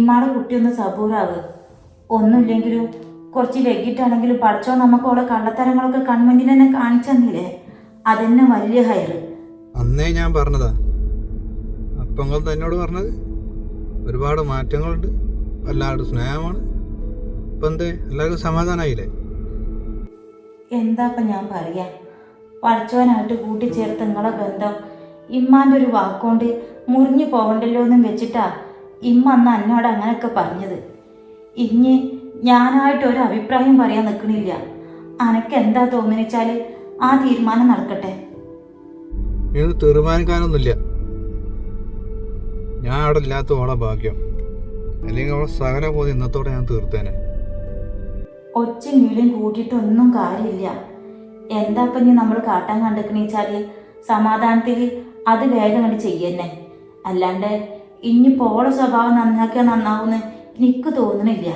ഇമ്മാടെ കുട്ടിയൊന്ന് സബൂറാവ്. ഒന്നുമില്ലെങ്കിലും കുറച്ച് വൈകിട്ടാണെങ്കിലും പഠിച്ചോ നമുക്ക് ഓളെ കള്ളത്തരങ്ങളൊക്കെ കൺമുന്നിൽ തന്നെ കാണിച്ചു തന്നില്ലേ, അതന്നെ വലിയ ഹയറ്. അന്നേ ഞാൻ പറഞ്ഞതാ, അപ്പങ്ങൾ തന്നോട് പറഞ്ഞത്. ഒരുപാട് മാറ്റങ്ങളുണ്ട്, എല്ലാവരും സ്നേഹമാണ്. ഇപ്പം എന്തേ എല്ലാവർക്കും സമാധാനമായില്ലേ? എന്താപ്പം ഞാൻ പറയാ, പഠിച്ചവനായിട്ട് കൂട്ടിച്ചേർത്ത് നിങ്ങളെ ബന്ധം ഇമ്മാൻ്റെ ഒരു വാക്കുകൊണ്ട് മുറിഞ്ഞു പോകണ്ടല്ലോ എന്നും വെച്ചിട്ടാ ഇമ്മ അന്ന് എന്നോട് അങ്ങനെയൊക്കെ പറഞ്ഞത്. ഇനി ഞാനായിട്ട് ഒരു അഭിപ്രായം പറയാൻ നിൽക്കണില്ല. അനക്ക് എന്താ തോന്നുന്നെച്ചാൽ ആ തീരുമാനം നടക്കട്ടെ. ഇത് തീരുമാനിക്കാനൊന്നുമില്ല. ഞാൻ അവിടെ ഇല്ലാത്ത ഓളെ ഭാഗ്യം, അല്ലെങ്കിൽ അവളെ സകല പോയി ഇന്നത്തോടെ ഞാൻ തീർത്തേനെ. ഒച്ചും വീടും കൂട്ടിയിട്ടൊന്നും കാര്യമില്ല. എന്താപ്പം ഇനി നമ്മൾ കാട്ടാൻ കണ്ടിക്കണെച്ചാൽ സമാധാനത്തിൽ അത് വേഗം കണ്ട് ചെയ്യന്നെ. അല്ലാണ്ട് ഇനി പോളെ സ്വഭാവം നന്നാക്കിയാൽ നന്നാവുമെന്ന് എനിക്ക് തോന്നണില്ല.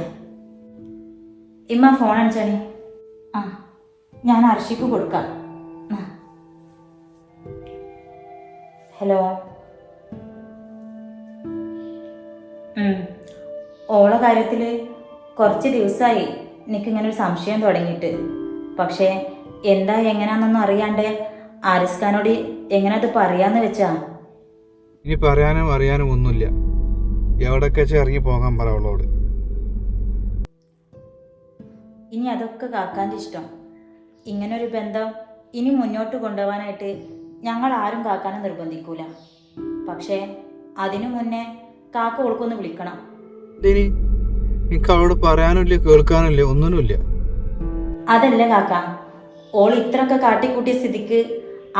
ഇമ്മ ഫോൺ അടിച്ചാണി. ആ, ഞാൻ അർഷിക്ക് കൊടുക്കാം. ഹലോ. ഓളെ കാര്യത്തിൽ കുറച്ച് ദിവസമായി എനിക്കിങ്ങനെ ഒരു സംശയം തുടങ്ങിയിട്ട്. പക്ഷേ എന്താ എങ്ങനെയാണെന്നൊന്നും അറിയാണ്ട് ആരിസ് ഖാനോട് എങ്ങനെ അത് പറയാന്ന് വെച്ചാ. ഇനി പറയാനും അറിയാനും ഒന്നുമില്ല. എവിടൊക്കെ ഇറങ്ങി പോകാൻ പറ അവളോട്. ഇനി അതൊക്കെ കാക്കാൻ്റെ ഇഷ്ടം. ഇങ്ങനൊരു ബന്ധം ഇനി മുന്നോട്ട് കൊണ്ടുപോകാനായിട്ട് ഞങ്ങൾ ആരും കാക്കാനെ നിർബന്ധിക്കൂല. പക്ഷേ അതിനു മുന്നേ കാക്ക ഓൾക്കൊന്ന് വിളിക്കണം. ഇനി എനിക്ക് അവളോട് പറയാനുമില്ല, കേൾക്കാനുമില്ല, ഒന്നിനുമില്ല. അതല്ല കാക്ക, ഓൾ ഇത്രയൊക്കെ കാട്ടിക്കൂട്ടിയ സ്ഥിതിക്ക്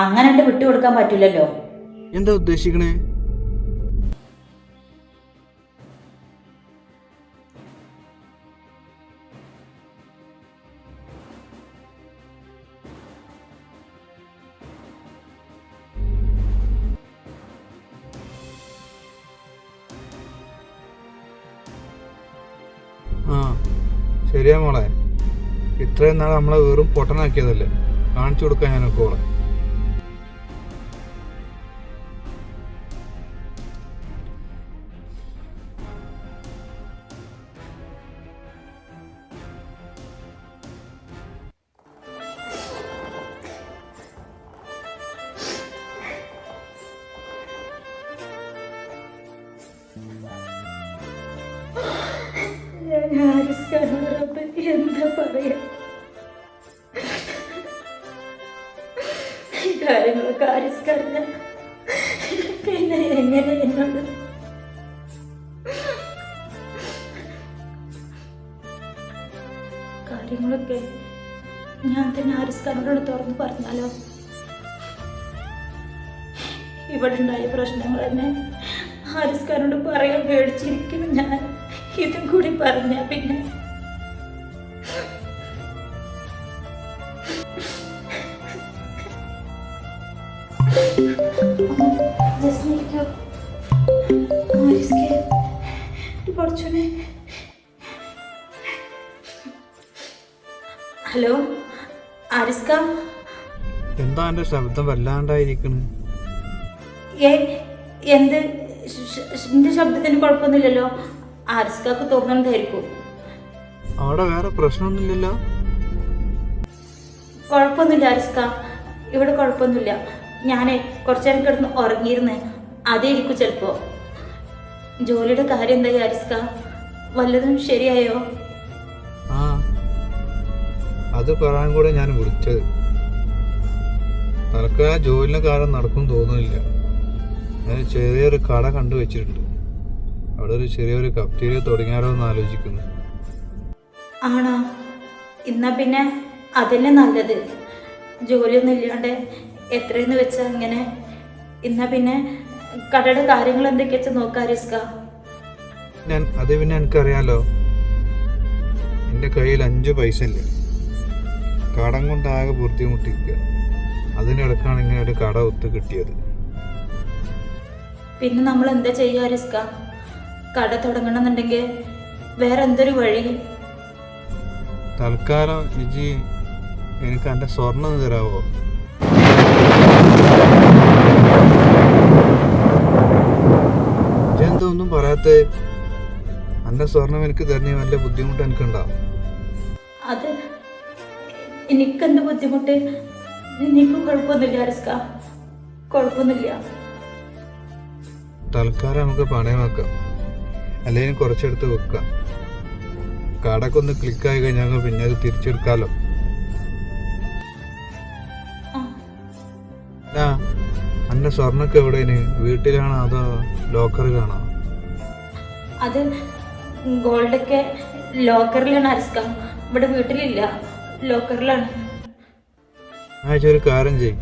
അങ്ങനെ വിട്ടുകൊടുക്കാൻ പറ്റില്ലല്ലോ. എന്താ ഉദ്ദേശിക്കണേ? ആ ശരിയാ മോളെ, ഇത്രയും നാൾ നമ്മളെ വെറും പൊട്ടനാക്കിയതല്ലേ, കാണിച്ചു കൊടുക്കാൻ ഞാനൊക്കെ ഓളെ. എന്താ പറയാ, ഈ കാര്യങ്ങളൊക്കെ ആരിസ് കറിഞ്ഞ പിന്നെ എങ്ങനെ എന്നോട്. കാര്യങ്ങളൊക്കെ ഞാൻ തന്നെ ആരിസ് ഖാനോട് തുറന്ന് പറഞ്ഞാലോ? ഇവിടെ ഉണ്ടായ പ്രശ്നങ്ങൾ തന്നെ ആരിസ് ഖാനോട് പറയാൻ പേടിച്ചിരിക്കുന്നു ഞാൻ. ഇതും കൂടി പറഞ്ഞ പിന്നെ ഹലോ ആരിസ് ഖാൻ. എന്താ എന്റെ ശബ്ദം വല്ലാണ്ടായിരിക്കണ്? എന്ത് എന്റെ ശബ്ദത്തിന് കുഴപ്പമൊന്നുമില്ലല്ലോ. ആരിസ് ഖാക്ക് തോന്നണതായിരിക്കും. അവിടെ വേറെ പ്രശ്നമൊന്നുമില്ലല്ലോ? കുഴപ്പമൊന്നുമില്ല ആരിസ് ഖാൻ, ഇവിടെ കുഴപ്പമൊന്നുമില്ല. ഞാനേ കുറച്ചു നേരം കിടന്ന് ഉറങ്ങിയിരുന്ന്, അതേയിരിക്കും ചിലപ്പോ. ജോലിയുടെ കാര്യം എന്തായി ആരിസ് ഖാൻ, വല്ലതും ശരിയായോ? ആ, അത് പറയാൻ കൂടെ ഞാൻ വിളിച്ചത്. തൽക്കാലം ജോലിയുടെ കാര്യം നടക്കും തോന്നുന്നില്ല. ഞാൻ ചെറിയൊരു കട കണ്ടുവച്ചിട്ടുണ്ട്. അവിടെ ഒരു ചെറിയൊരു കഫ്റ്റീരിയ തുടങ്ങിയാലോ എന്ന് ആലോചിക്കുന്നു. ആണോ? എന്നാ പിന്നെ അതന്നെ നല്ലത്. ജോലിയൊന്നും ഇല്ലാണ്ട് എത്രയെന്ന് വെച്ചാൽ ഇങ്ങനെ. എന്നാ പിന്നെ കടയുടെ കാര്യങ്ങൾ എന്തൊക്കെയാ വെച്ചാൽ നോക്കാം ആരിസ് ഖാൻ. അത് പിന്നെ എനിക്കറിയാലോ, എൻ്റെ കയ്യിൽ 5 പൈസ ഇല്ല. കടം കൊണ്ടാകെ ബുദ്ധിമുട്ടിക്കുക. അതിനിടക്കാണ് ഇങ്ങനെ ഒരു കട ഒത്ത് കിട്ടിയത്. പിന്നെ നമ്മൾ എന്താ ചെയ്യുക ആരിസ് ഖാൻ? കട തുടങ്ങണമെന്നുണ്ടെങ്കിൽ വേറെ എന്തൊരു വഴി? തൽക്കാലം ഇജി എനിക്ക് എൻ്റെ സ്വർണ്ണം തരാവോ? ഇജെന്താ ഒന്നും പറയാത്തേ? എൻ്റെ സ്വർണം എനിക്ക് തരണേ വല്ല ബുദ്ധിമുട്ട് എനിക്കുണ്ടാവും. അത് എനിക്കെന്ത് ബുദ്ധിമുട്ട്? എനിക്ക് കുഴപ്പമൊന്നുമില്ല റിസ്ക, കുഴപ്പമൊന്നുമില്ല. തൽക്കാലം നമുക്ക് പണയം വെക്കാം, അല്ലെങ്കിൽ കുറച്ചെടുത്ത് വെക്കാം. കടക്കൊന്ന് ഒന്ന് ക്ലിക്കായി കഴിഞ്ഞാൽ പിന്നെ അത് തിരിച്ചെടുക്കാലോ. അന്റെ സ്വർണ്ണൊക്കെ എവിടെയാണ്? വീട്ടിലാണോ അതോ ലോക്കറിലാണോ? അത് ഗോൾഡൊക്കെ ലോക്കറിലാണ് അരിസ്ക, ഇവിടെ വീട്ടിലില്ല, ലോക്കറിലാണ്. ഒരു കാര്യം ചെയ്യും,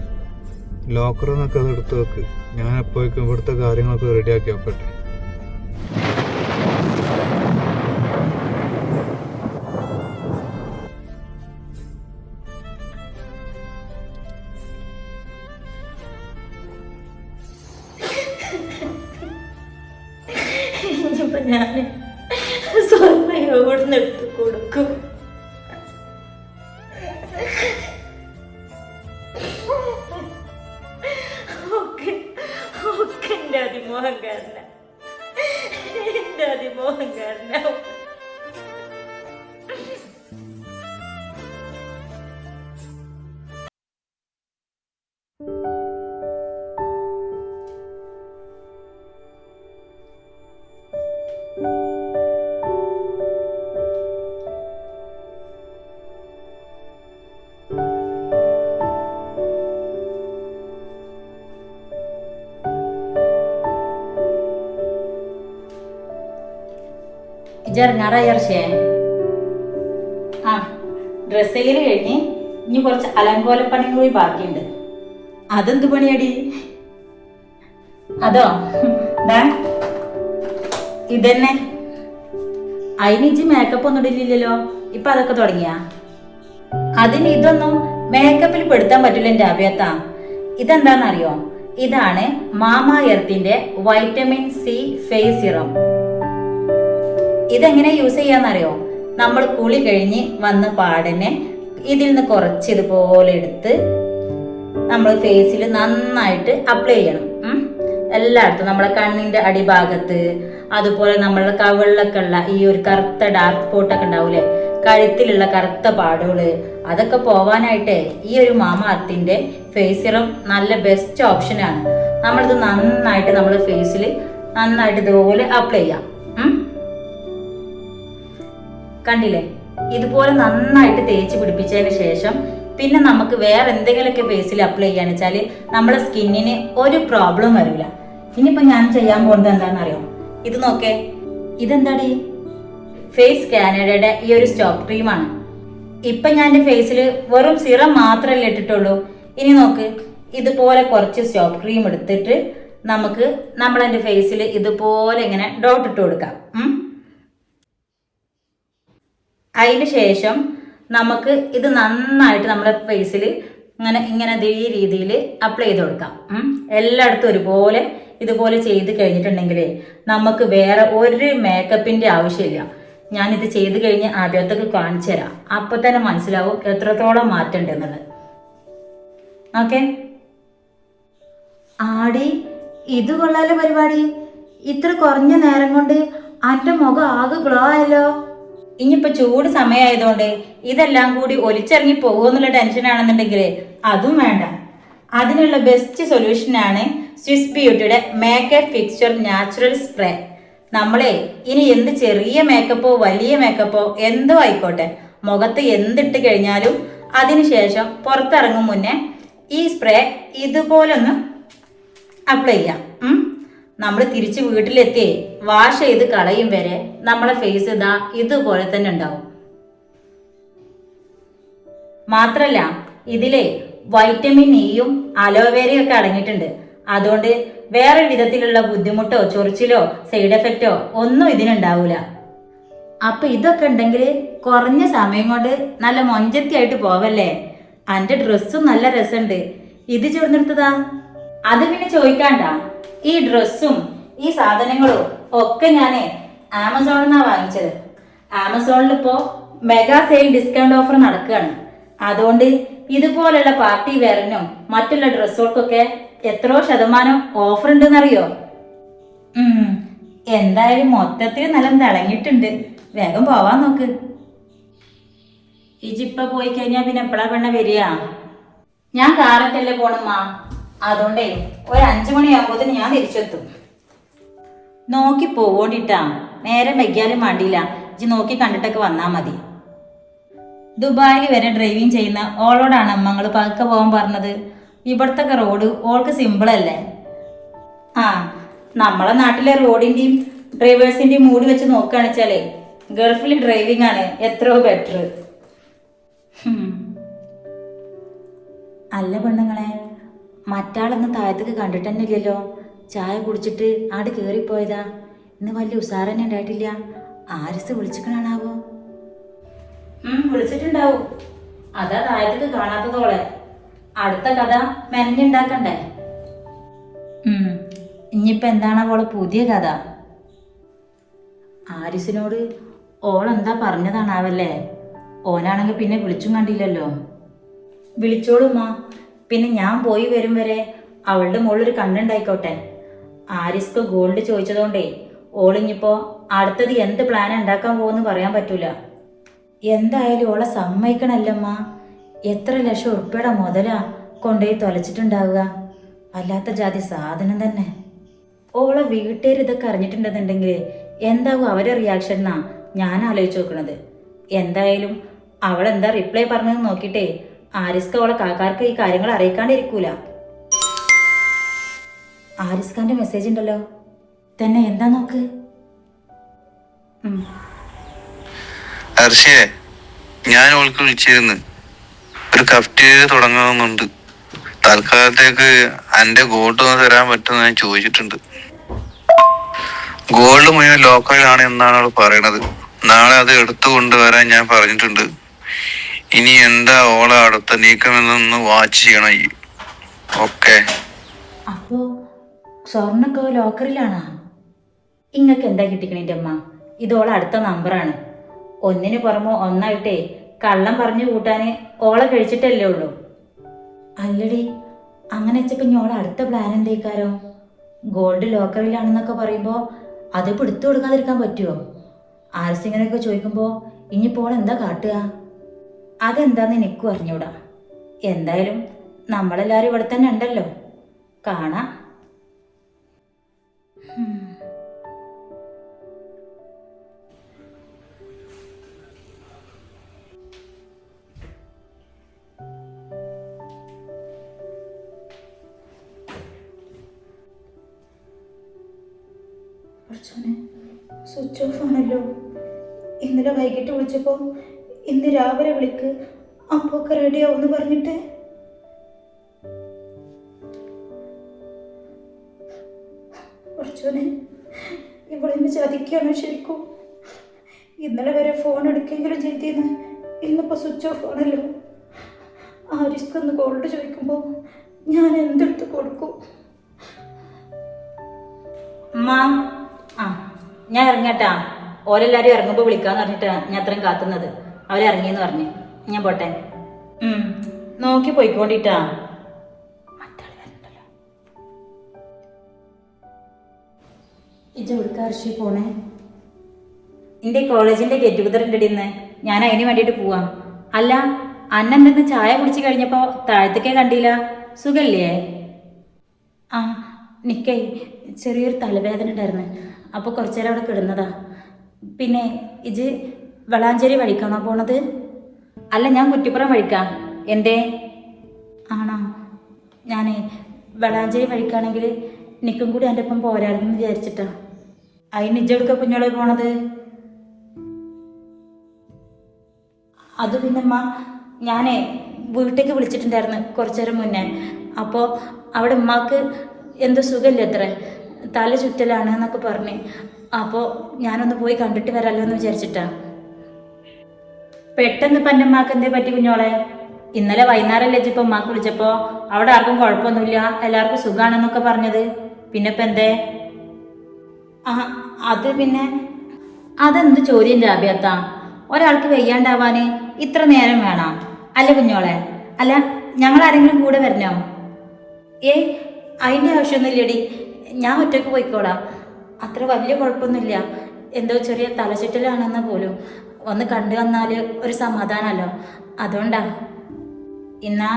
ലോക്കറിൽ നിന്നൊക്കെ അത് എടുത്ത് വെക്ക്. ഞാൻ എപ്പോഴേക്കും ഇവിടുത്തെ കാര്യങ്ങളൊക്കെ റെഡിയാക്കി വെക്കട്ടെ. ഇനിയിപ്പോ ഞാൻ സ്വർണ്ണ എവിടുന്ന് എടുത്ത് കൊടുക്കും? ഒക്കെ എന്റെ അതിമോഹം കാരണം, എന്റെ അതിമോഹം കാരണം. ഇറങ്ങാറായർച്ചേ. ആ, ഡ്രസ് ചെയ്യൽ കഴിഞ്ഞ് ഇനി കുറച്ച് അലങ്കോലപ്പണി കൂടി ബാക്കിയുണ്ട്. അതെന്ത് പണിയടി? അതോ ഇതന്നെ. അതിന് ഇജ്ജ് മേക്കപ്പ് ഒന്നും ഇടില്ലല്ലോ, ഇപ്പൊ അതൊക്കെ തുടങ്ങിയ? അതിന് ഇതൊന്നും മേക്കപ്പിൽ പെടുത്താൻ പറ്റില്ല എൻ്റെ അഭ്യത്ത. ഇതെന്താണെന്നറിയോ? ഇതാണ് മാമാ എർത്തിന്റെ വൈറ്റമിൻ സി ഫേസ് സിറം. ഇതെങ്ങനെ യൂസ് ചെയ്യാന്നറിയോ? നമ്മൾ കുളി കഴിഞ്ഞ് വന്ന പാടനെ ഇതിൽ നിന്ന് കുറച്ച് ഇതുപോലെ എടുത്ത് നമ്മൾ ഫേസിൽ നന്നായിട്ട് അപ്ലൈ ചെയ്യണം. എല്ലായിടത്തും നമ്മളെ കണ്ണിന്റെ അടിഭാഗത്ത്, അതുപോലെ നമ്മളുടെ കവിളിലൊക്കെ ഉള്ള ഈ ഒരു കറുത്ത ഡാർക്ക് സ്പോട്ടൊക്കെ ഉണ്ടാവൂലേ, കഴുത്തിലുള്ള കറുത്ത പാടുകള്, അതൊക്കെ പോവാനായിട്ട് ഈ ഒരു മാമാ എർത്തിന്റെ ഫേസ് സിറം നല്ല ബെസ്റ്റ് ഓപ്ഷനാണ്. നമ്മളിത് നന്നായിട്ട് നമ്മുടെ ഫേസിൽ നന്നായിട്ട് ഇതുപോലെ അപ്ലൈ ചെയ്യാം. കണ്ടില്ലേ? ഇതുപോലെ നന്നായിട്ട് തേച്ച് പിടിപ്പിച്ചതിന് ശേഷം പിന്നെ നമുക്ക് വേറെ എന്തെങ്കിലുമൊക്കെ ഫേസിൽ അപ്ലൈ ചെയ്യാന്ന് വെച്ചാല് നമ്മുടെ സ്കിന്നിന് ഒരു പ്രോബ്ലം വരില്ല. ഇനിയിപ്പോ ഞാൻ ചെയ്യാൻ പോകുന്നത് എന്താണെന്നറിയോ? ഇത് നോക്കേ, ഇതെന്താടി? ഫേസ് കാനഡയുടെ ഈ ഒരു സ്റ്റോപ്പ് ക്രീമാണ്. ഇപ്പൊ ഞാൻ എൻ്റെ ഫേസിൽ വെറും സിറം മാത്രമല്ലേ ഇട്ടിട്ടുള്ളൂ. ഇനി നോക്ക്, ഇതുപോലെ കുറച്ച് സ്റ്റോപ്പ് ക്രീം എടുത്തിട്ട് നമുക്ക് നമ്മളെൻ്റെ ഫേസിൽ ഇതുപോലെ ഇങ്ങനെ ഡോട്ട് ഇട്ട് കൊടുക്കാം. അതിന് ശേഷം നമുക്ക് ഇത് നന്നായിട്ട് നമ്മുടെ ഫേസിൽ ഇങ്ങനെ ഈ രീതിയിൽ അപ്ലൈ ചെയ്ത് കൊടുക്കാം. എല്ലായിടത്തും ഒരുപോലെ ഇതുപോലെ ചെയ്ത് കഴിഞ്ഞിട്ടുണ്ടെങ്കിൽ നമുക്ക് വേറെ ഒരു മേക്കപ്പിന്റെ ആവശ്യമില്ല. ഞാനിത് ചെയ്ത് കഴിഞ്ഞ് ആദ്യത്തേക്ക് കാണിച്ചു തരാം, അപ്പൊ തന്നെ മനസ്സിലാവും എത്രത്തോളം മാറ്റം ഉണ്ടെന്നുള്ളത്. ഓക്കെ ആടി, ഇത് കൊള്ളാലോ പരിപാടി. ഇത്ര കുറഞ്ഞ നേരം കൊണ്ട് അന്റെ മുഖം ആകെ ഗ്ലോ ആയല്ലോ. ഇനിയിപ്പോ ചൂട് സമയമായതുകൊണ്ട് ഇതെല്ലാം കൂടി ഒലിച്ചിറങ്ങി പോകുമെന്നുള്ള ടെൻഷനാണെന്നുണ്ടെങ്കിൽ അതും വേണ്ട. അതിനുള്ള ബെസ്റ്റ് സൊല്യൂഷനാണ് സ്വിസ് ബ്യൂട്ടിയുടെ മേക്കപ്പ് ഫിക്സ്ചർ നാച്ചുറൽ സ്പ്രേ. നമ്മളെ ഇനി എന്ത് ചെറിയ മേക്കപ്പോ വലിയ മേക്കപ്പോ എന്തോ ആയിക്കോട്ടെ, മുഖത്ത് എന്തിട്ട് കഴിഞ്ഞാലും അതിനുശേഷം പുറത്തിറങ്ങും മുന്നേ ഈ സ്പ്രേ ഇതുപോലെ ഒന്ന് അപ്ലൈ ചെയ്യാം. നമ്മൾ തിരിച്ച് വീട്ടിലെത്തി വാഷ് ചെയ്ത് കളയും വരെ നമ്മളെ ഫേസ് ഇതാ ഇതുപോലെ തന്നെ ഉണ്ടാവും. മാത്രല്ല ഇതിലെ വൈറ്റമിൻ ഇയും അലോവേരയും ഒക്കെ അടങ്ങിയിട്ടുണ്ട്. അതുകൊണ്ട് വേറെ വിധത്തിലുള്ള ബുദ്ധിമുട്ടോ ചൊറിച്ചിലോ സൈഡ് എഫക്റ്റോ ഒന്നും ഇതിനുണ്ടാവൂല. അപ്പൊ ഇതൊക്കെ ഉണ്ടെങ്കിൽ കുറഞ്ഞ സമയം കൊണ്ട് നല്ല മൊഞ്ചത്തിയായിട്ട് പോവല്ലേ. അന്റെ ഡ്രസ്സും നല്ല രസമുണ്ട്. ഇത് ചേർന്നെടുത്തതാ? അത് പിന്നെ ചോദിക്കാണ്ട. ഈ ഡ്രസ്സും ഈ സാധനങ്ങളും ഒക്കെ ഞാനേ ആമസോണിൽ നിന്നാണ് വാങ്ങിച്ചത്. ആമസോണിൽ ഇപ്പോ മെഗാ സെയിൽ ഡിസ്കൗണ്ട് ഓഫർ നടക്കുകയാണ്. അതുകൊണ്ട് ഇതുപോലുള്ള പാർട്ടി വെയറിനും മറ്റുള്ള ഡ്രസ്സുകൾക്കൊക്കെ എത്രയോ % ഓഫർ ഉണ്ടെന്നറിയോ? എന്തായാലും മൊത്തത്തിൽ നല്ല തിളങ്ങിയിട്ടുണ്ട്. വേഗം പോവാൻ നോക്ക്. ഇജിപ്പ പോയി കഴിഞ്ഞാ പിന്നെ എപ്പോഴാ പെണ്ണ വരിക? ഞാൻ കാറൊക്കെയല്ലേ പോണമ്മ, അതുകൊണ്ടേ ഒരു 5 മണിയാകുമ്പോഴത്തേന് ഞാൻ തിരിച്ചെത്തും. നോക്കി പോവോണ്ടിട്ടാ, നേരെ വൈകിയാലും വേണ്ടിയില്ല. ഇജി നോക്കി കണ്ടിട്ടൊക്കെ വന്നാ മതി. ദുബായിൽ വരെ ഡ്രൈവിംഗ് ചെയ്യുന്ന ഓളോടാണ് അമ്മങ്ങൾ പതുക്കെ പോകാൻ പറഞ്ഞത്. ഇവിടത്തെ റോഡ് ഓൾക്ക് സിമ്പിളല്ലേ. ആ, നമ്മളെ നാട്ടിലെ റോഡിന്റെയും ഡ്രൈവേഴ്സിന്റെയും മൂഡ് വെച്ച് നോക്കുകയാണെന്ന് വെച്ചാലേ ഗൾഫിൽ ഡ്രൈവിംഗ് ആണ് എത്രയോ ബെറ്റർ. അല്ല പെണ്ണുങ്ങളെ, മറ്റാളൊന്നും താഴത്തേക്ക് കണ്ടിട്ട് തന്നെ ഇല്ലല്ലോ. ചായ കുടിച്ചിട്ട് ആട് കയറിപ്പോയതാ. ഇന്ന് വലിയ ഉസാറ് തന്നെ ഉണ്ടായിട്ടില്ല. ആരിസ് വിളിച്ചിക്കണാവോ? വിളിച്ചിട്ടുണ്ടാവും. അതാ താഴത്തേക്ക് കാണാത്തതോളെ. അടുത്ത കഥ മെനഞ്ഞുണ്ടാക്കണ്ടേ? ഇനിയിപ്പോ എന്താണ് അവളെ പുതിയ കഥ? ആരിസിനോട് ഓളെന്താ പറഞ്ഞതാണാവല്ലേ? ഓനാണെങ്കിൽ പിന്നെ വിളിച്ചും കണ്ടില്ലല്ലോ. വിളിച്ചോളുമാ, പിന്നെ ഞാൻ പോയി വരും വരെ അവളുടെ മുകളിലൊരു കണ്ണുണ്ടായിക്കോട്ടെ. ആരിസ്ക്ക് ഗോൾഡ് ചോദിച്ചതുകൊണ്ടേ ഓളിഞ്ഞിപ്പോ അടുത്തത് എന്ത് പ്ലാൻ ഉണ്ടാക്കാൻ പോകുമെന്ന് പറയാൻ പറ്റൂല. എന്തായാലും ഓളെ സമ്മതിക്കണല്ലമ്മ. എത്ര ലക്ഷം ഉറുപ്പിയുടെ മുതലാ കൊണ്ടുപോയി തൊലച്ചിട്ടുണ്ടാവുക. അല്ലാത്ത ജാതി സാധനം തന്നെ. ഓളെ വീട്ടുകാർ ഇതൊക്കെ അറിഞ്ഞിട്ടുണ്ടെന്നുണ്ടെങ്കിൽ എന്താവും അവരെ റിയാക്ഷൻ എന്നാ ഞാൻ ആലോചിച്ച് നോക്കണത്. എന്തായാലും അവളെന്താ റിപ്ലൈ പറഞ്ഞതെന്ന് നോക്കിയിട്ടേ ആരിസ്ക അവളെ കാക്കാർക്ക് ഈ കാര്യങ്ങൾ അറിയിക്കാണ്ടിരിക്കൂല. ആരിസ്ഖാന്റെ മെസ്സേജ് ഉണ്ടല്ലോ തന്നെ. എന്താ നോക്ക്. ഹർഷേ, ഞാൻ ഓൾക്ക് വിളിച്ചിരുന്നു. ഒരു കഫ്റ്റീരിയ തുടങ്ങുന്നുണ്ട്. തൽക്കാലത്തേക്ക് എന്റെ ഗോൾഡ് ഒന്ന് തരാൻ പറ്റുമെന്ന് ഞാൻ ചോദിച്ചിട്ടുണ്ട്. ഗോൾഡ് മുഴുവൻ ലോക്കലാണ് എന്നാണ് അവൾ പറയണത്. നാളെ അത് എടുത്തു കൊണ്ടുവരാൻ ഞാൻ പറഞ്ഞിട്ടുണ്ട്. ഇനി എന്താ ഓളെ അടുത്ത നീക്കമെന്നൊന്ന് വാച്ച് ചെയ്യണം. ഓക്കെ. അപ്പോ സ്വർണ്ണൊക്കെ ലോക്കറിലാണോ? ഇങ്ങക്ക് എന്താ കിട്ടിക്കണേന്റെ അമ്മ? ഇതോളെ അടുത്ത നമ്പറാണ്. ഒന്നിന് പുറമോ ഒന്നായിട്ടേ കള്ളം പറഞ്ഞു കൂട്ടാന് ഓളെ കഴിച്ചിട്ടല്ലേ ഉള്ളൂ. അല്ലടി, അങ്ങനെ വെച്ചപ്പോ ഞോളെ അടുത്ത പ്ലാൻ എന്തേക്കാരോ? ഗോൾഡ് ലോക്കറിലാണെന്നൊക്കെ പറയുമ്പോ അത് പിടുത്തു കൊടുക്കാതിരിക്കാൻ പറ്റുമോ? ആർസിങ്ങനെയൊക്കെ ചോദിക്കുമ്പോ ഇനിയിപ്പോൾ എന്താ കാട്ടുക? അതെന്താന്ന് എനിക്കും അറിഞ്ഞൂടാ. എന്തായാലും നമ്മളെല്ലാരും ഇവിടെ തന്നെ ഉണ്ടല്ലോ, കാണാം. സ്വിച്ച് ഓഫ് ആണല്ലോ. ഇന്നലെ വൈകിട്ട് വിളിച്ചപ്പോ ഇന്ന് രാവിലെ വിളിക്ക്, അപ്പൊക്കെ റെഡിയാവുമെന്ന് പറഞ്ഞിട്ട്. കുറച്ചോനെ ഇവളെന്ന് ചതിക്കുകയാണോ ശരിക്കും? ഇന്നലെ വരെ ഫോൺ എടുക്കെങ്കിലും ചെയ്തിന്ന്, ഇന്നിപ്പോ സ്വിച്ച് ഓഫ് ആണല്ലോ. ആരിസ്ക്കൊന്ന് ഗോൾഡ് ചോദിക്കുമ്പോ ഞാൻ എന്തെടുത്ത് കൊടുക്കും? ഞാൻ ഇറങ്ങട്ടാ. ഓരെല്ലാരും ഇറങ്ങുമ്പോ വിളിക്കാന്ന് പറഞ്ഞിട്ടാ ഞാൻ അത്രയും കാത്തുന്നത്. അവരിറങ്ങിയെന്ന് പറഞ്ഞു. ഞാൻ പോട്ടെ. നോക്കി പോയിക്കോണ്ടിട്ടാ. ഇജ എവിടുക്കാർഷി പോണേ? എന്റെ കോളേജിന്റെ ഗെറ്റ് ടുഗദർ ഉണ്ട് ഇന്ന്. ഞാൻ അതിന് വേണ്ടിയിട്ട് പോവാം. അല്ല, അന്നെന്തെന്ന് ചായ കുടിച്ച് കഴിഞ്ഞപ്പോ താഴത്തേക്കേ കണ്ടില്ല. സുഖല്ലേ? ആ, നിക്കേ ചെറിയൊരു തലവേദന ഉണ്ടായിരുന്നു. അപ്പോൾ കുറച്ചു നേരം അവിടെ കിടന്നതാ. പിന്നെ ഇജ് വളാഞ്ചേരി വഴിക്കാണോ പോണത്? അല്ല, ഞാൻ കുറ്റിപ്പുറം വഴിക്കാം. എന്തേ? ആണോ? ഞാനേ വളാഞ്ചേരി വഴിക്കാണെങ്കിൽ നിക്കും കൂടി എൻ്റെ ഒപ്പം പോരായിരുന്നു വിചാരിച്ചിട്ടാ. അതിന് ഇജെടുക്ക കുഞ്ഞോളെ പോണത്? അത് പിന്നമ്മ, ഞാനേ വീട്ടിലേക്ക് വിളിച്ചിട്ടുണ്ടായിരുന്നു കുറച്ചു നേരം മുന്നേ. അപ്പോൾ അവിടെ ഉമ്മാക്ക് എന്തോ സുഖമില്ല അത്ര, തല ചുറ്റലാണ് എന്നൊക്കെ പറഞ്ഞ്. അപ്പോൾ ഞാനൊന്ന് പോയി കണ്ടിട്ട് വരാമല്ലോ എന്ന് വിചാരിച്ചിട്ടാ. പെട്ടെന്ന് ഇപ്പം എൻ്റെ ഉമ്മാക്ക് എന്തേ പറ്റി കുഞ്ഞോളെ? ഇന്നലെ വൈകുന്നേരമല്ലേ ഇപ്പം ഉമ്മാക്ക് വിളിച്ചപ്പോൾ അവിടെ ആർക്കും കുഴപ്പമൊന്നുമില്ല, എല്ലാവർക്കും സുഖമാണെന്നൊക്കെ പറഞ്ഞത്. പിന്നെ ഇപ്പം എന്തേ? അത് പിന്നെ അതെന്ത് ചോദ്യം ജാബിയത്ത? ഒരാൾക്ക് വയ്യാണ്ടാവാൻ ഇത്ര നേരം വേണം? അല്ല കുഞ്ഞോളെ, അല്ല ഞങ്ങളാരെങ്കിലും കൂടെ വരണോ? അതിൻ്റെ ആവശ്യമൊന്നുമില്ലടി, ഞാൻ ഒറ്റയ്ക്ക് പോയിക്കോളാം. അത്ര വലിയ കുഴപ്പമൊന്നുമില്ല. എന്തോ ചെറിയ തലചുറ്റലാണെന്ന് പോലും. ഒന്ന് കണ്ടു വന്നാൽ ഒരു സമാധാനമല്ലോ, അതുകൊണ്ടാ. ഇന്നാ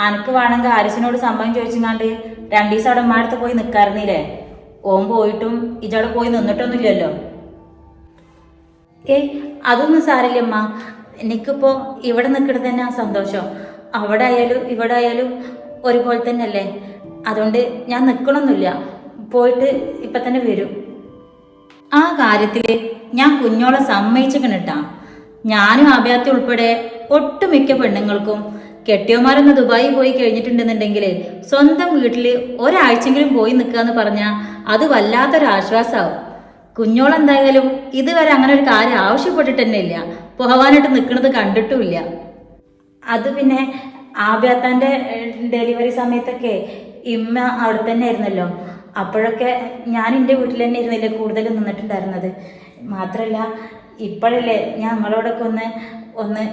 അനക്ക് വേണമെങ്കിൽ ആരിസിനോട് സംഭവം ചോദിച്ചങ്ങാണ്ട് 2 ദിവസം അവിടെ അമ്മടുത്ത് പോയി നിൽക്കാറുന്നില്ലേ? ഓൻ പോയിട്ടും ഇജവിടെ പോയി നിന്നിട്ടൊന്നുമില്ലല്ലോ. ഏയ് അതൊന്നും സാരില്ലമ്മ. എനിക്കിപ്പോൾ ഇവിടെ നിൽക്കുന്നത് തന്നെ ആ സന്തോഷം. അവിടെ ആയാലും ഇവിടെ ആയാലും ഒരുപോലെ തന്നെയല്ലേ. അതുകൊണ്ട് ഞാൻ നിൽക്കണമെന്നില്ല, പോയിട്ട് ഇപ്പം തന്നെ വരും. ആ കാര്യത്തിൽ ഞാൻ കുഞ്ഞോളെ സമ്മതിച്ചിട്ടാ. ഞാനും അഭ്യാത്തി ഉൾപ്പെടെ ഒട്ടുമിക്ക പെണ്ണുങ്ങൾക്കും കെട്ടിയോമാരൊന്ന് ദുബായി പോയി കഴിഞ്ഞിട്ടുണ്ടെന്നുണ്ടെങ്കിൽ സ്വന്തം വീട്ടിൽ ഒരാഴ്ചയെങ്കിലും പോയി നിൽക്കുക എന്ന് പറഞ്ഞാൽ അത് വല്ലാത്തൊരാശ്വാസമാവും. കുഞ്ഞോളെന്തായാലും ഇതുവരെ അങ്ങനെ ഒരു കാര്യം ആവശ്യപ്പെട്ടിട്ട് തന്നെ ഇല്ല, പോകാനായിട്ട് നിൽക്കുന്നത് കണ്ടിട്ടുമില്ല. അത് പിന്നെ ആഭ്യാത്താൻ്റെ ഡെലിവറി സമയത്തൊക്കെ ഇമ്മ അവിടെ തന്നെ ആയിരുന്നല്ലോ. അപ്പോഴൊക്കെ ഞാൻ എൻ്റെ വീട്ടിൽ തന്നെ ഇരുന്നില്ലേ കൂടുതൽ നിന്നിട്ടുണ്ടായിരുന്നത്. മാത്രമല്ല ഇപ്പോഴല്ലേ ഞങ്ങളോടൊക്കെ ഒന്ന്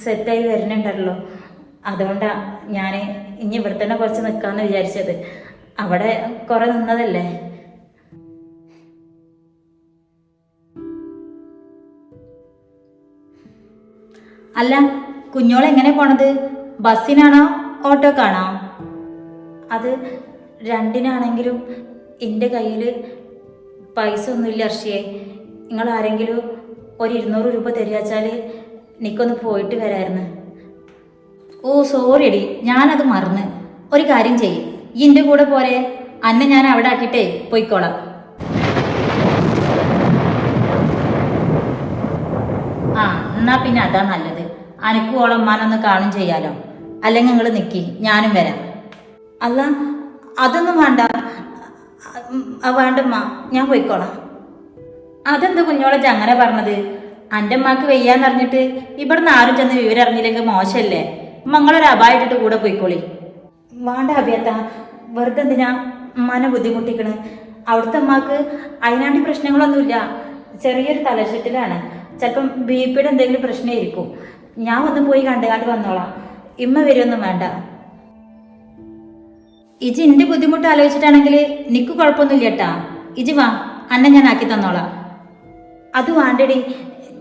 സെറ്റായി വരുന്നുണ്ടല്ലോ. അതുകൊണ്ടാണ് ഞാൻ ഇനി ഇവിടെ തന്നെ കുറച്ച് നിൽക്കാമെന്ന് വിചാരിച്ചത്. അവിടെ കുറേ നിന്നതല്ലേ. അല്ല, കുഞ്ഞോളെങ്ങനെ പോണത്? ബസ്സിനാണോ ഓട്ടോക്കാണോ? അത് രണ്ടിനാണെങ്കിലും എൻ്റെ കയ്യിൽ പൈസ ഒന്നുമില്ല അർഷിയെ. നിങ്ങൾ ആരെങ്കിലും ഒരു 200 രൂപ തരികച്ചാൽ എനിക്കൊന്ന് പോയിട്ട് വരായിരുന്നു. ഓ സോറി എടി, ഞാനത് മറന്ന്. ഒരു കാര്യം ചെയ്യും, ഈ എൻ്റെ കൂടെ പോരെ, അന്നെ ഞാൻ അവിടെ ആക്കിയിട്ടേ പോയിക്കോളാം. ആ എന്നാ പിന്നെ അതാ നല്ലത്. അനക്ക് ഓളമ്മാനൊന്ന് കാണും ചെയ്യാലോ. അല്ലെങ്കിൽ നിങ്ങൾ നിൽക്കി, ഞാനും വരാം. അല്ല അതൊന്നും വേണ്ട, വേണ്ടമ്മ, ഞാൻ പോയിക്കോളാം. അതെന്താ കുഞ്ഞോളെ അങ്ങനെ പറഞ്ഞത്? എൻ്റെ അമ്മക്ക് വെയ്യാന്നറിഞ്ഞിട്ട് ഇവിടുന്ന് ആരും ചെന്ന് വിവരം അറിഞ്ഞില്ലെങ്കിൽ മോശമല്ലേ? മങ്ങളൊരു അപായിട്ടിട്ട് കൂടെ പോയിക്കോളി. വേണ്ട അഭിയത്ത, വെറുതെ എന്തിനാ ഉമ്മാനെ ബുദ്ധിമുട്ടിക്കണ്? അവിടുത്തെ അമ്മക്ക് അതിനാണ്ടി പ്രശ്നങ്ങളൊന്നുമില്ല, ചെറിയൊരു തലചുറ്റലാണ്. ചിലപ്പം BP എന്തെങ്കിലും പ്രശ്നമായിരിക്കും. ഞാൻ ഒന്ന് പോയി കണ്ടുകാണ്ട് വന്നോളാം, ഇമ്മ വരുമൊന്നും വേണ്ട. ഇജി എൻ്റെ ബുദ്ധിമുട്ട് ആലോചിച്ചിട്ടാണെങ്കിൽ നിക്ക് കുഴപ്പമൊന്നുമില്ല കേട്ടാ. ഇജി വാ, അന്നെ ഞാൻ ആക്കി തന്നോളാം. അത് വേണ്ടടി,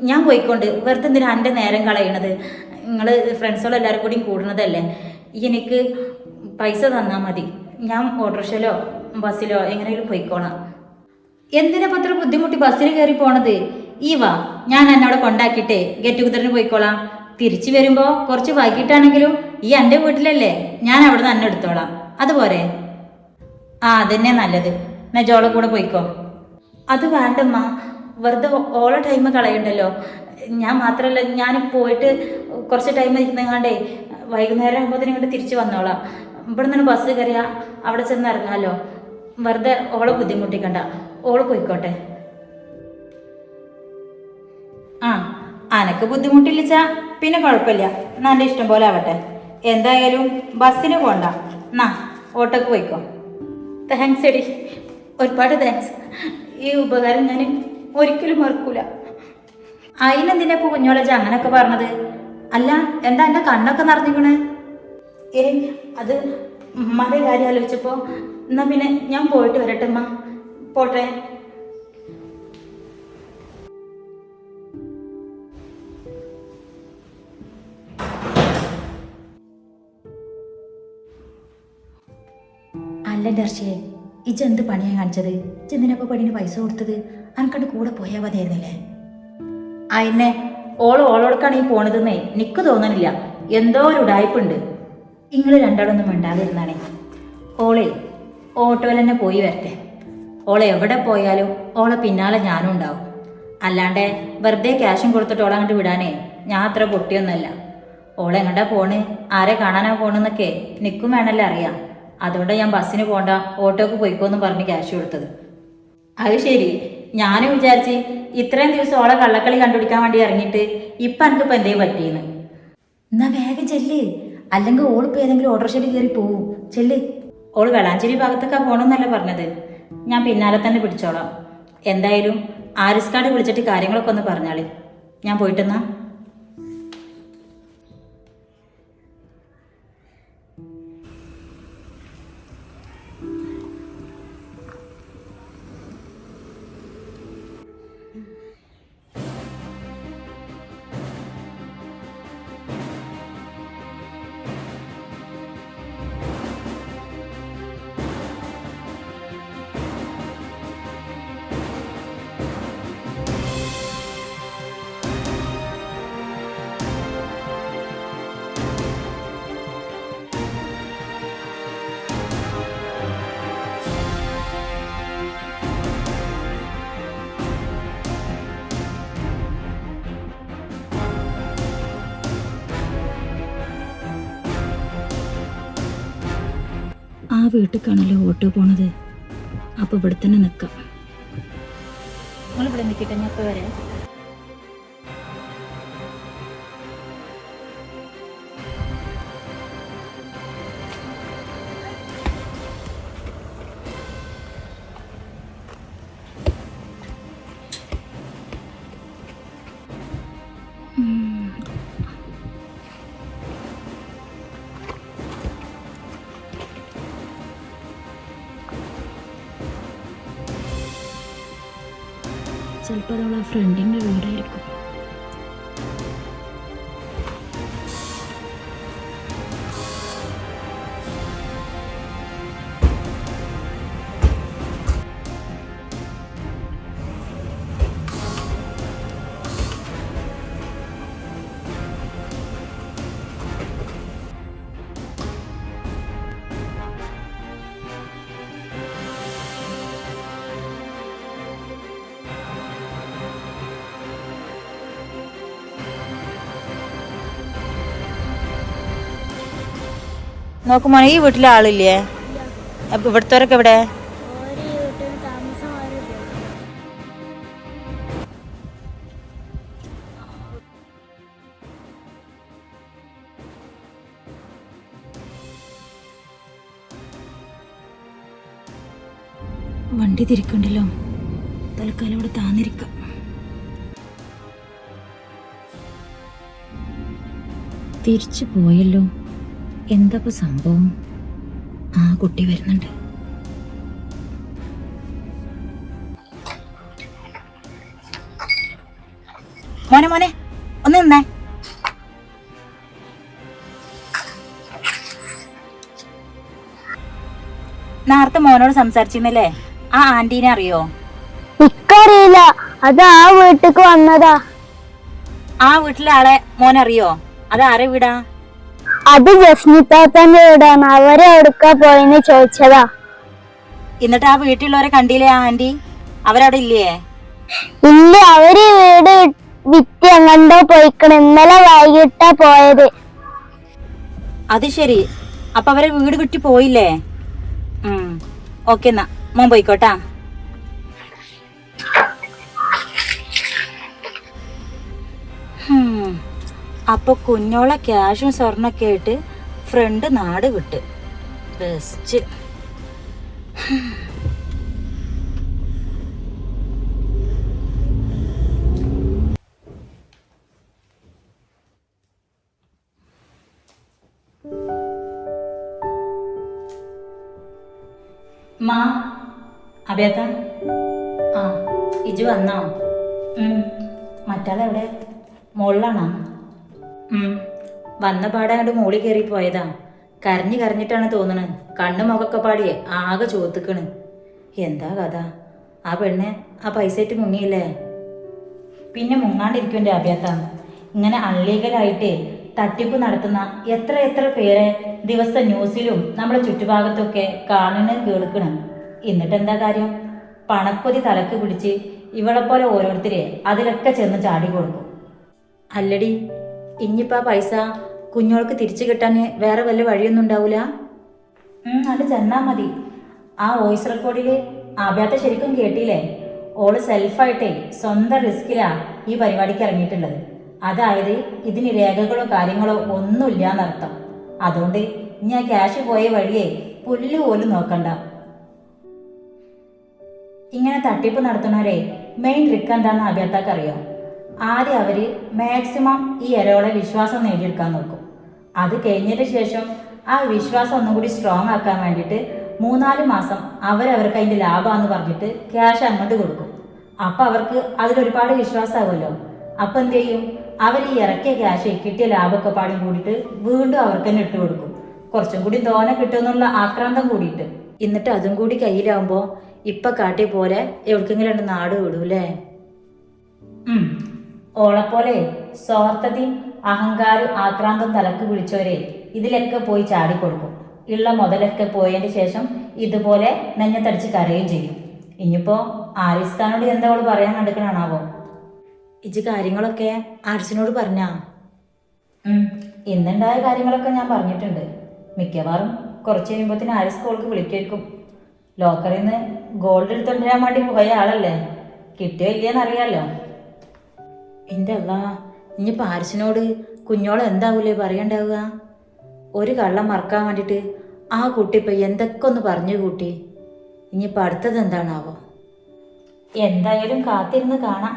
ഞാൻ പോയിക്കൊണ്ട്. വെറുതെ എന്തിനാ എൻ്റെ നേരം കളയണത്? നിങ്ങൾ ഫ്രണ്ട്സുകളെല്ലാവരും കൂടിയും കൂടുന്നതല്ലേ. എനിക്ക് പൈസ തന്നാൽ മതി, ഞാൻ ഓട്ടോറിക്ഷയിലോ ബസ്സിലോ എങ്ങനെയെങ്കിലും പോയിക്കോളാം. എന്തിനാ പത്ര ബുദ്ധിമുട്ടി ബസ്സിൽ കയറി പോണത്? ഈ വാ, ഞാൻ എന്നോട് കൊണ്ടാക്കിയിട്ടേ ഗെറ്റ് ടുഗദറിന് പോയിക്കോളാം. തിരിച്ചു വരുമ്പോൾ കുറച്ച് വൈകിട്ടാണെങ്കിലും ഈ എൻ്റെ വീട്ടിലല്ലേ, ഞാൻ അവിടെ നിന്ന് തന്നെ എടുത്തോളാം. അതുപോരെ? ആ അതന്നെ നല്ലത്. മെജോളെ കൂടെ പോയിക്കോ. അത് വേണ്ടമ്മ, വെറുതെ ഓളെ ടൈം കളയണ്ടല്ലോ. ഞാൻ മാത്രമല്ല, ഞാൻ പോയിട്ട് കുറച്ച് ടൈം ഇരിക്കുന്നങ്ങാണ്ടേ വൈകുന്നേരം ആകുമ്പോഴത്തേനും ഇങ്ങോട്ട് തിരിച്ചു വന്നോളാം. ഇവിടെ നിന്ന് ബസ് കയറിയാൽ അവിടെ ചെന്ന് ഇറങ്ങാമല്ലോ. വെറുതെ ഓളെ ബുദ്ധിമുട്ടിക്കണ്ട, ഓള് പോയിക്കോട്ടെ. ആ അനക്ക് ബുദ്ധിമുട്ടില്ലിച്ചാ പിന്നെ കുഴപ്പമില്ല, എന്നാ എൻ്റെ ഇഷ്ടം പോലെ ആവട്ടെ. എന്തായാലും ബസ്സിന് പോണ്ട, എന്നാ ഓട്ടോക്ക് പോയിക്കോ. താങ്ക്സ് എടി, ഒരുപാട് താങ്ക്സ്. ഈ ഉപകാരം ഞാൻ ഒരിക്കലും മറക്കൂല. അതിനെന്തിനാ ഇപ്പോൾ കുഞ്ഞോളജ അങ്ങനെയൊക്കെ പറഞ്ഞത്? അല്ല, എന്താ എൻ്റെ കണ്ണൊക്കെ നിറഞ്ഞിക്കണ്? അത് ഉമ്മയുടെ കാര്യം ആലോചിച്ചപ്പോൾ എന്നാ പിന്നെ ഞാൻ പോയിട്ട് വരട്ടെ അമ്മ, പോട്ടെ. അല്ല ദർശിയെ, ഇജെന്ത് പണിയാണ് കാണിച്ചത്? ഇജെന്തിനപ്പോൾ പണിന് പൈസ കൊടുത്തത്? അനക്കണ്ട് കൂടെ പോയാൽ മതിയായിരുന്നില്ലേ? അതിനെ ഓളോടക്കാണ് ഈ പോണതെന്നേ എനിക്ക് തോന്നണില്ല. എന്തോ ഒരു ഉടായ്പുണ്ട്. നിങ്ങൾ രണ്ടാളൊന്നും മിണ്ടാതിരുന്നാണേ. ഓളെ ഓട്ടോയിൽ തന്നെ പോയി വരട്ടെ. ഓളെ എവിടെ പോയാലും ഓളെ പിന്നാലെ ഞാനും ഉണ്ടാവും. അല്ലാണ്ട് വെറുതെ ക്യാഷും കൊടുത്തിട്ട് ഓളെ അങ്ങോട്ട് വിടാനേ ഞാൻ അത്ര പൊട്ടിയൊന്നുമല്ല. ഓളെ എങ്ങോട്ടാ പോണ്, ആരെ കാണാനാ പോണെന്നൊക്കെ നിൽക്കും വേണമല്ലോ അറിയാം. അതുകൊണ്ടാണ് ഞാൻ ബസ്സിന് പോണ്ട, ഓട്ടോക്ക് പോയിക്കോന്നും പറഞ്ഞ് ക്യാഷ് കൊടുത്തത്. അത് ശരി, ഞാനും വിചാരിച്ച് ഇത്രയും ദിവസം ഓളെ കള്ളക്കളി കണ്ടുപിടിക്കാൻ വേണ്ടി ഇറങ്ങിയിട്ട് ഇപ്പം എനിക്കിപ്പോൾ എന്തേ പറ്റിയെന്ന്. എന്നാ വേഗം ചെല്ല്, അല്ലെങ്കിൽ ഓളിപ്പോൾ ഏതെങ്കിലും ഓട്ടോറിക്ഷയിൽ കയറി പോവും. ചെല്ല്. ഓള് വെളാഞ്ചേരി ഭാഗത്തൊക്കെ പോകണമെന്നല്ല പറഞ്ഞത്, ഞാൻ പിന്നാലെ തന്നെ പിടിച്ചോളാം. എന്തായാലും ആരിസ് കാർഡ് വിളിച്ചിട്ട് കാര്യങ്ങളൊക്കെ ഒന്ന് പറഞ്ഞാളി. ഞാൻ പോയിട്ടെന്നാ. വീട്ടിലേക്കാണല്ലോ ഓട്ടോ പോണത്. അപ്പോൾ ഇവിടെ തന്നെ നിൽക്കാം. നിങ്ങളിവിടെ നിൽക്കട്ടെ, ഞാൻ ഇപ്പോൾ വരാം. ചിലപ്പോൾ അതവളെ ഫ്രണ്ടിൻ്റെ വീടായിരിക്കും. നോക്കുമോ, ഈ വീട്ടിലെ ആളില്ലേ? അപ്പൊ ഇവിടുത്തവരൊക്കെ എവിടെ? വണ്ടി തിരിക്കണ്ടല്ലോ, തൽക്കാലം ഇവിടെ താന്നിരിക്കാം. തിരിച്ചു പോയല്ലോ, എന്താ ഇപ്പൊ സംഭവം? ആ കുട്ടി വരുന്നുണ്ട്. മോനെ മോനെ ഒന്ന് നിന്നേ. നേരത്തെ മോനോട് സംസാരിച്ചിരുന്നില്ലേ, ആ ആന്റീനെ അറിയോ? ഇക്കറിയില്ല, അത് ആ വീട്ടിക്ക് വന്നതാ. ആ വീട്ടിലെ ആളെ മോനറിയോ? അത് ആരെ വീടാ? അത് ജസ്മിത്താത്തന്റെ വീടാണ്. അവരെ എവിടുക്കാ പോയെന്ന് ചോദിച്ചതാ. എന്നിട്ട് ആ വീട്ടിലുള്ളവരെ കണ്ടില്ലേ ആ ആന്റി? അവരവിടെ ഇല്ലേ? ഇല്ല, അവര് വീട് വിറ്റ് എങ്ങണ്ടോ പോയിക്കണ്. ഇന്നലെ വൈകിട്ടാ പോയത്. അത് ശരി, അപ്പൊ അവരെ വീട് വിട്ട് പോയില്ലേ? ഓക്കെ, എന്നാ മോൻ പോയിക്കോട്ടാ. അപ്പൊ കുഞ്ഞോളെ ക്യാഷും സ്വർണ്ണൊക്കെ ആയിട്ട് ഫ്രണ്ട് നാട് വിട്ട്. ബെസ്റ്റ്. മാ അഭ്യത, ആ ഇജു വന്നോ? മറ്റാളെവിടെ? മുകളിലാണോ? വന്ന പാടാണ്ട് മോളി കയറി പോയതാ. കരഞ്ഞു കരഞ്ഞിട്ടാണ് തോന്നണത്. കണ്ണു മുഖൊക്കെ പാടിയേ ആകെ ചോത്തിക്കണ്. എന്താ കഥ? ആ പെണ്ണ് ആ പൈസയിട്ട് മുങ്ങിയില്ലേ? പിന്നെ മുങ്ങാണ്ടിരിക്കുൻ്റെ അഭ്യത. ഇങ്ങനെ അൺലീഗലായിട്ട് തട്ടിപ്പ് നടത്തുന്ന എത്ര എത്ര പേരെ ദിവസം ന്യൂസിലും നമ്മുടെ ചുറ്റുഭാഗത്തൊക്കെ കാണുന്ന കേൾക്കണം. എന്നിട്ട് എന്താ കാര്യം? പണക്കൊതി തലക്ക് പിടിച്ച് ഇവളെപ്പോലെ ഓരോരുത്തരെ അതിലൊക്കെ ചെന്ന് ചാടി കൊടുക്കും. അല്ലടി, ഇനിയിപ്പോൾ ആ പൈസ കുഞ്ഞോൾക്ക് തിരിച്ചു കിട്ടാൻ വേറെ വല്ല വഴിയൊന്നും ഉണ്ടാവൂല? അത് ചെന്നാൽ മതി. ആ വോയിസ് റെക്കോർഡിൽ ആഭ്യാത്ത ശരിക്കും കേട്ടില്ലേ? ഓള് സെൽഫായിട്ടേ സ്വന്തം റിസ്കിലാ ഈ പരിപാടിക്ക് ഇറങ്ങിയിട്ടുള്ളത്. അതായത് ഇതിന് രേഖകളോ കാര്യങ്ങളോ ഒന്നുമില്ല എന്നർത്ഥം. അതുകൊണ്ട് ഞാൻ ക്യാഷ് പോയ വഴിയേ പുല്ല് പോലും നോക്കണ്ട. ഇങ്ങനെ തട്ടിപ്പ് നടത്തുന്നവരെ മെയിൻ ട്രിക്ക് എന്താണെന്ന് അഭ്യർത്ഥക്ക് അറിയാം. ആദ്യം അവർ മാക്സിമം ഈ ഇരയോളെ വിശ്വാസം നേടിയെടുക്കാൻ നോക്കും. അത് കഴിഞ്ഞതിന് ശേഷം ആ വിശ്വാസം ഒന്നും കൂടി സ്ട്രോങ് ആക്കാൻ വേണ്ടിയിട്ട് 3-4 മാസം അവർക്ക് അതിൻ്റെ ലാഭമാണെന്ന് പറഞ്ഞിട്ട് ക്യാഷ് അങ്ങോട്ട് കൊടുക്കും. അപ്പം അവർക്ക് അതിലൊരുപാട് വിശ്വാസമാകുമല്ലോ. അപ്പം എന്ത് ചെയ്യും? അവർ ഈ ഇറക്കിയ ക്യാഷ് കിട്ടിയ ലാഭമൊക്കെ പാടും കൂടിയിട്ട് വീണ്ടും അവർക്ക് തന്നെ ഇട്ട് കൊടുക്കും. കുറച്ചും കൂടി തോനെ കിട്ടുമെന്നുള്ള ആക്രാന്തം കൂടിയിട്ട്. എന്നിട്ട് അതും കൂടി കയ്യിലാവുമ്പോൾ ഇപ്പം കാട്ടിയ പോലെ എവിടേക്കെങ്കിലും രണ്ട് നാട് വിടൂല്ലേ? ഓളെപ്പോലെ സ്വാർത്ഥതയും അഹങ്കാരം ആക്രാന്തം തലക്ക് പിടിച്ചവരെ ഇതിലൊക്കെ പോയി ചാടിക്കൊടുക്കും. ഉള്ള മുതലൊക്കെ പോയതിന് ശേഷം ഇതുപോലെ നെഞ്ഞത്തടിച്ച് കരയുകയും ചെയ്യും. ഇനിയിപ്പോൾ ആരിസ് ഖാനോട് എന്താ അവള് പറയാൻ നടക്കണാണാവോ? ഇജ് കാര്യങ്ങളൊക്കെ ആരിസിനോട് പറഞ്ഞാ? ഇന്നുണ്ടായ കാര്യങ്ങളൊക്കെ ഞാൻ പറഞ്ഞിട്ടുണ്ട്. മിക്കവാറും കുറച്ച് കഴിയുമ്പോഴത്തേന് ആര് സ്കൂൾക്ക് വിളിക്കുമായിരിക്കും. ലോക്കറിൽ നിന്ന് ഗോൾഡ് എടുത്തുകൊണ്ടിരാൻ വേണ്ടി പോയ ആളല്ലേ, കിട്ടിയോ ഇല്ലയെന്ന് അറിയാമല്ലോ. എൻ്റെ അല്ലാ, ഇനിയിപ്പോൾ ആരിസിനോട് കുഞ്ഞോളം എന്താവൂലേ പറയണ്ടാവുക? ഒരു കള്ളം മറക്കാൻ വേണ്ടിയിട്ട് ആ കുട്ടി ഇപ്പം എന്തൊക്കെ ഒന്ന് പറഞ്ഞു കൂട്ടി. ഇനിയിപ്പോൾ അടുത്തത് എന്താണാവോ? എന്തായാലും കാത്തിരുന്ന് കാണാം.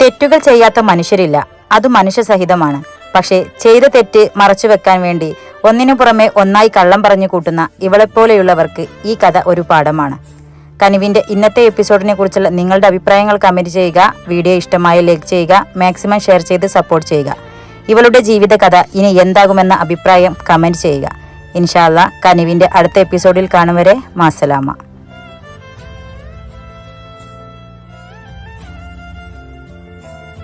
തെറ്റുകൾ ചെയ്യാത്ത മനുഷ്യരില്ല, അത് മനുഷ്യസഹിതമാണ്. പക്ഷേ ചെയ്ത തെറ്റ് മറച്ചു വെക്കാൻ വേണ്ടി ഒന്നിനു പുറമെ ഒന്നായി കള്ളം പറഞ്ഞു കൂട്ടുന്ന ഇവളെപ്പോലെയുള്ളവർക്ക് ഈ കഥ ഒരു പാഠമാണ്. കനിവിൻ്റെ ഇന്നത്തെ എപ്പിസോഡിനെ കുറിച്ചുള്ള നിങ്ങളുടെ അഭിപ്രായങ്ങൾ കമൻറ്റ് ചെയ്യുക. വീഡിയോ ഇഷ്ടമായ ലൈക്ക് ചെയ്യുക, മാക്സിമം ഷെയർ ചെയ്ത് സപ്പോർട്ട് ചെയ്യുക. ഇവളുടെ ജീവിത കഥ ഇനി എന്താകുമെന്ന അഭിപ്രായം കമൻറ്റ് ചെയ്യുക. ഇൻഷാ അല്ലാ കനിവിൻ്റെ അടുത്ത എപ്പിസോഡിൽ കാണും വരെ മാസലാമ.